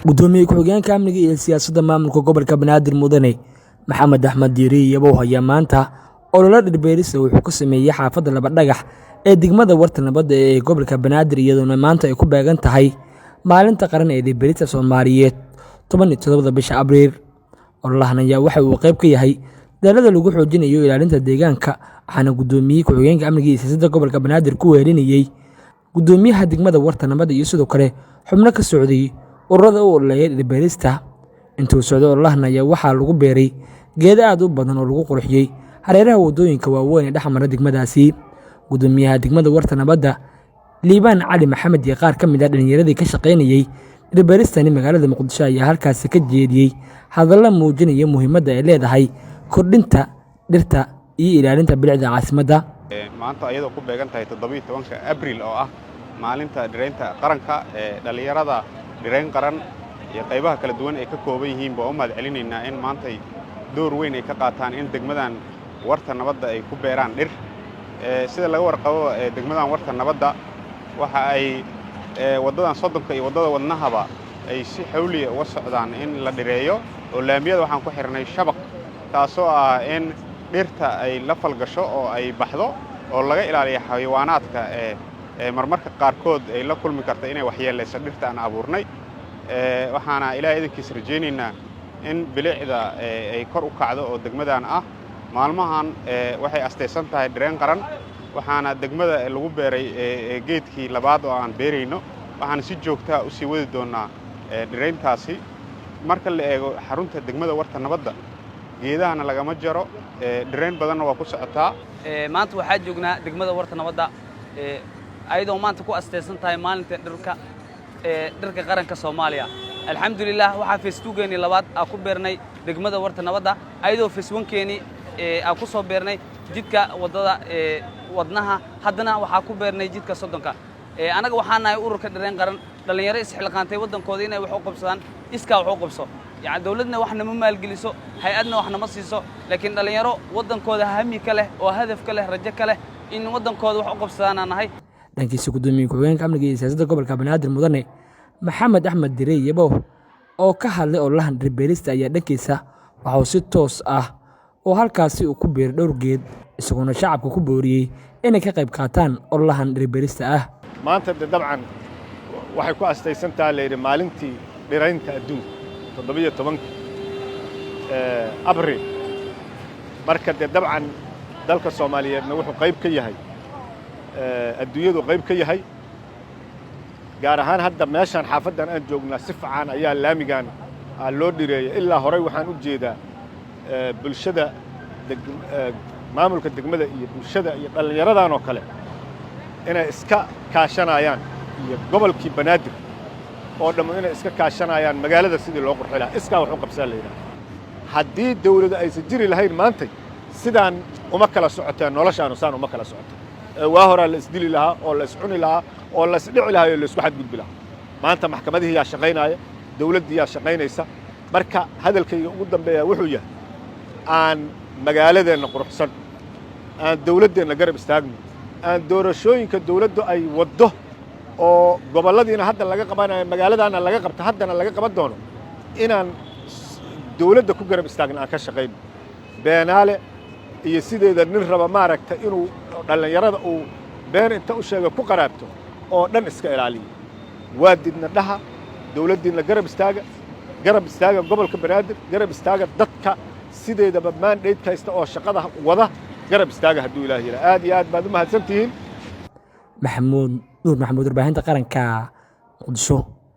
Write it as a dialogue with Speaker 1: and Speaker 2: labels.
Speaker 1: gudoomiye ku-xigeenka amniga iyo siyaasadda maamulka gobolka Banaadir Mudane Maxamed Axmed Diiri Yabow ayaa maanta olole dhirbeerista wuxuu ka sameeyay xaafadda Laba Dhagax ee degmada Warta Nabadda ee gobolka Banaadir iyadoo maanta ay ku beegan tahay maalinta qaran ee dhirbeerista Soomaaliyeed 17 bisha Abriil. Ololahan ayaa waxa uu qayb ka yahay dadaalada lagu xoojinayo ilaalinta deegaanka waxaana gudoomiye ku-xigeenka amniga iyo siyaasadda gobolka Banaadir ku weerinayay gudoomiyaha degmada Warta Nabadda iyo sidoo kale xubno ka socday ururada u ololeeya dhirbeerista. Intuu socdo ololahan ayaa waxaa lagu beeray geedo aad u badan oo lagu qurxiyay hareeraha wadooyinka waaweyn ee dhexmara degmadaasi. Gudoomiyaha degmada Warta Nabadda Liibaan Cali Maxamed iyo qaar ka mid ah dhalinyaradii ka shaqeynayay dhirbeeristani magaalada Muqdisho ayaa halkaas ka jeediyay hadallo muujinaya muhiimadda ay leedahay kordhinta dhirta iyo ilaalinta bilicda caasimadda.
Speaker 2: maanta ayadoo ku beegan tahay 17 Abriil oo ah maalinta dhiraynta qaranka ee dhalinyarada dhirayn qaran iyo qaybaha kala duwan ee ka kooban yihiin baa u mahad celinaynaa in maanta door weyn ay ka qaataan in degmadan Warta Nabadda ay ku beeraan dhir. sida laga warqabo degmadan Warta Nabadda waxa ay wadadan Sodonka iyo wadada Wadnahaba ay si xawli uga socdaan in la dhireeyo oo laamiyada waxaan ku xirnay shabaq taasoo ah in dhirta ay la falgasho oo ay baxdo oo laga ilaaliyo xayawaanaadka marmarka qaarkood ay la kulmi karto inay waxyeeleyso dhirta aan abuurnay. waxaana ilaahay idinkiisa rajaynaynaa in bilicda ay kor u kacdo oo degmadan ah maalmahan waxay asteysan tahay dhirayn qaran waxaana degmada lagu beeray geedkii labaad oo aan beerayno waxaana si joogto ah u sii wadi doonaa dhirayntaasi. marka la eego xarunta degmada Warta Nabadda geedahana lagama jaro dhirayn badanna waa ku socotaa.
Speaker 3: maanta waxaa joognaa degmada Warta Nabadda ayadoo maanta ku asteysan tahay maalinta dhirka qaranka Soomaaliya. alxamdulillah waxaa feestugeeni labaad aan ku beernay degmada Warta Nabadda ayadoo feeswankeeni aan ku soo beernay jidka wadada wadnaha haddana waxaa ku beernay jidka Sodonka. anaga waxaan nahay ururka dhirayn qaran dhalinyaro isxilqaantay wadankooda inay wax u qabsadaan iskaa wax u qabso yani dawladna wax nama maalgeliso hay'adna wax nama siiso laakiin dhalinyaro wadankooda hami ka leh oo hadaf ka leh rajo ka leh in wadankooda wax u qabsadaan aan nahay.
Speaker 1: dhankiisa gudoomiye ku-xigeenka amniga iyo siyaasadda gobolka Banaadir Mudane Maxamed Axmed Diiri Yabow oo ka hadlay ololahan dhirbeerista ayaa dhankiisa waxa uu si toos ah oo halkaasi uu ku beeray dhowr geed isagoo shacabka ku booriyay inay ka qayb qaataan ololahan dhirbeerista ah.
Speaker 4: maanta dabcan waxay ku asteysan tahay leeyahay maalintii dhiraynta adduunka 17 Abriil marka dabcan dalka Soomaaliyeedna wuxuu qayb ka yahay adduunyadu qayb ka yahay gaar ahaan hadda meeshan xaafadan aan joognaa si fiican ayaa laamigan loo dhireeyay ilaa horay waxaan u jeedaa bulshada maamulka degmada iyo bulshada iyo dhalinyaradan oo kale inay iska kaashanayaan iyo gobolkii Banaadir oo dhammo inay iska kaashanayaan magaalada sidii loo qurxin lahaa iskaa wax u qabsan leeyahay. haddii dawladda aysan jiri lahayn maanta sidaan uma kala socoteen noloshaanu saan uma kala socoteen. waa hore la isdili lahaa oo la iscuni lahaa oo la isdhici lahaa oo la isku xadgudbi lahaa. maanta maxkamadihii yaa shaqaynaya dawladdii yaa shaqaynaysa marka hadalkayga ugu dambeeya wuxuu yahay aan magaaladeenna quruxsan aan dawladdeenna garab istaagno aan doorashooyinka dawladdu ay waddo oo goboladiina hadda laga qabanayo magaaladaana laga qabto haddana laga qaban doono inaan dawladda ku garab istaagno aan ka shaqayno. beenaale iyo sideeda nin raba maaragta inuu dhalinyarada uu been inta u sheego ku qaraabto oo dhan iska ilaaliyo. waa didna dhaha dawladdiina garab istaaga gobolka Banaadir garab istaaga dadka sideedaba mandate kaysta oo shaqada wada garab istaaga hadduu Ilaahay yiraahdo. aad iyo aad baad u mahadsantihiin.
Speaker 1: Maxamuud Nuur Maxamuud warbaahinta qaranka Muqdisho.